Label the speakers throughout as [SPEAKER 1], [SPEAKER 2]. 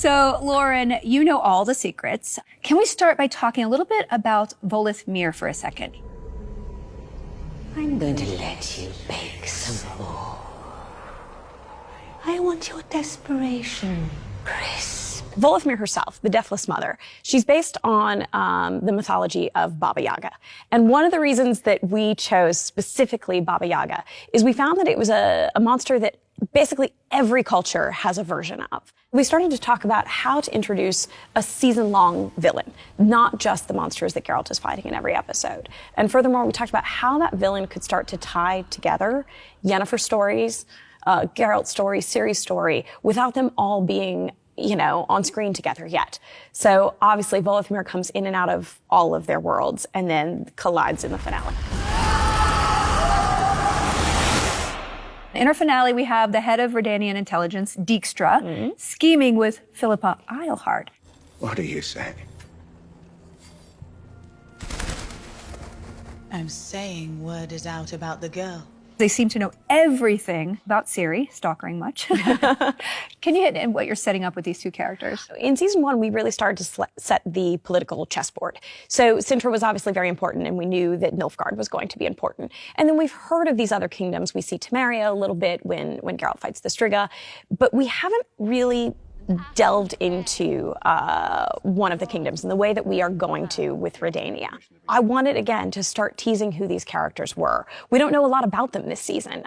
[SPEAKER 1] So, Lauren, you know all the secrets. Can we start by talking a little bit about Voleth Mir for a second?
[SPEAKER 2] I'm going to let you bake some more. I want your desperation crisp.
[SPEAKER 3] Voleth Mir herself, the Deathless Mother, she's based on the mythology of Baba Yaga. And one of the reasons that we chose specifically Baba Yaga is we found that it was a monster that basically every culture has a version of. We started to talk about how to introduce a season-long villain, not just the monsters that Geralt is fighting in every episode. And furthermore, we talked about how that villain could start to tie together Yennefer's stories, Geralt's story, Ciri's story, without them all being, on screen together yet. So obviously, Voleth Mir comes in and out of all of their worlds and then collides in the finale.
[SPEAKER 1] In our finale, we have the head of Redanian intelligence, Dijkstra, scheming with Philippa Eilhart.
[SPEAKER 4] What do you say?
[SPEAKER 5] I'm saying word is out about the girl.
[SPEAKER 1] They seem to know everything about Ciri, stalkering much. Can you hit in what you're setting up with these two characters?
[SPEAKER 3] In season 1, we really started to set the political chessboard. So Sintra was obviously very important, and we knew that Nilfgaard was going to be important. And then we've heard of these other kingdoms. We see Temeria a little bit when Geralt fights the Striga, but we haven't really delved into one of the kingdoms in the way that we are going to with Redania. I wanted, again, to start teasing who these characters were. We don't know a lot about them this season.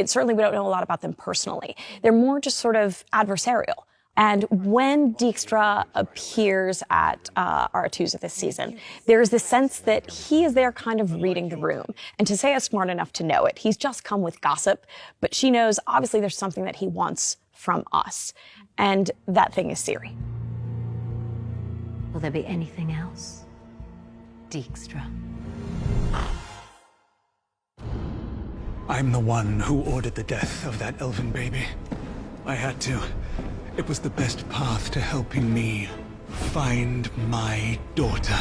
[SPEAKER 3] Certainly we don't know a lot about them personally. They're more just sort of adversarial. And when Dijkstra appears at Aretuza this season, there's this sense that he is there kind of reading the room. And Tissaia is smart enough to know it. He's just come with gossip, but she knows obviously there's something that he wants from us. And that thing is Ciri.
[SPEAKER 2] Will there be anything else? Dijkstra.
[SPEAKER 4] I'm the one who ordered the death of that elven baby. I had to. It was the best path to helping me find my daughter.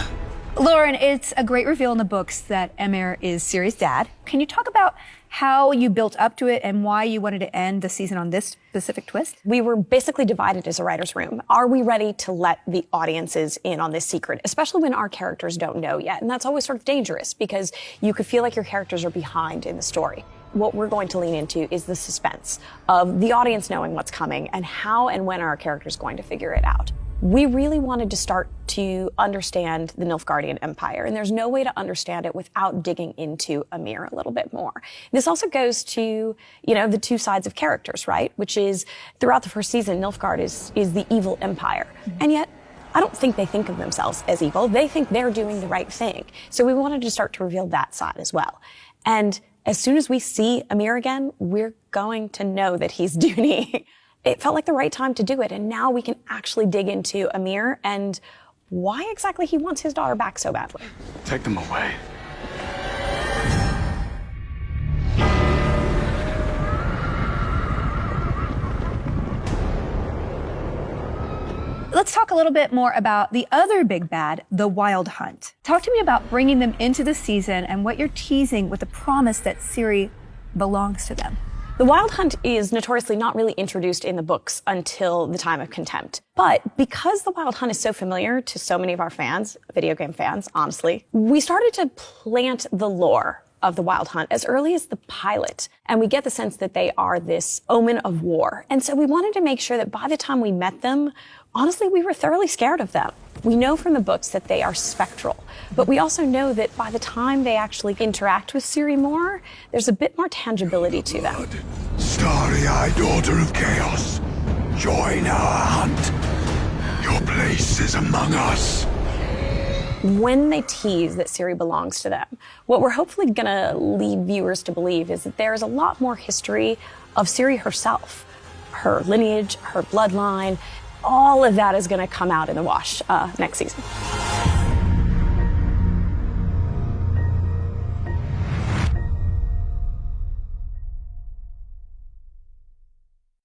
[SPEAKER 1] Lauren, it's a great reveal in the books that Emhyr is Ciri's dad. Can you talk about how you built up to it and why you wanted to end the season on this specific twist?
[SPEAKER 3] We were basically divided as a writer's room. Are we ready to let the audiences in on this secret, especially when our characters don't know yet? And that's always sort of dangerous because you could feel like your characters are behind in the story. What we're going to lean into is the suspense of the audience knowing what's coming and how and when our characters going to figure it out. We really wanted to start to understand the Nilfgaardian Empire, and there's no way to understand it without digging into Emhyr a little bit more. This also goes to, the two sides of characters, right? Which is, throughout the first season, Nilfgaard is the evil empire. And yet, I don't think they think of themselves as evil. They think they're doing the right thing. So we wanted to start to reveal that side as well. And as soon as we see Emhyr again, we're going to know that he's Duny. It felt like the right time to do it, and now we can actually dig into Emhyr and why exactly he wants his daughter back so badly.
[SPEAKER 4] Take them away.
[SPEAKER 1] Let's talk a little bit more about the other big bad, the Wild Hunt. Talk to me about bringing them into the season and what you're teasing with the promise that Ciri belongs to them.
[SPEAKER 3] The Wild Hunt is notoriously not really introduced in the books until the time of Contempt. But because the Wild Hunt is so familiar to so many of our fans, video game fans, honestly, we started to plant the lore of the Wild Hunt as early as the pilot. And we get the sense that they are this omen of war. And so we wanted to make sure that by the time we met them, honestly, we were thoroughly scared of them. We know from the books that they are spectral, but we also know that by the time they actually interact with Ciri more, there's a bit more tangibility to them.
[SPEAKER 6] Starry-eyed daughter of chaos, join our hunt. Your place is among us.
[SPEAKER 3] When they tease that Ciri belongs to them, what we're hopefully gonna lead viewers to believe is that there's a lot more history of Ciri herself, her lineage, her bloodline. All of that is going to come out in the wash next season.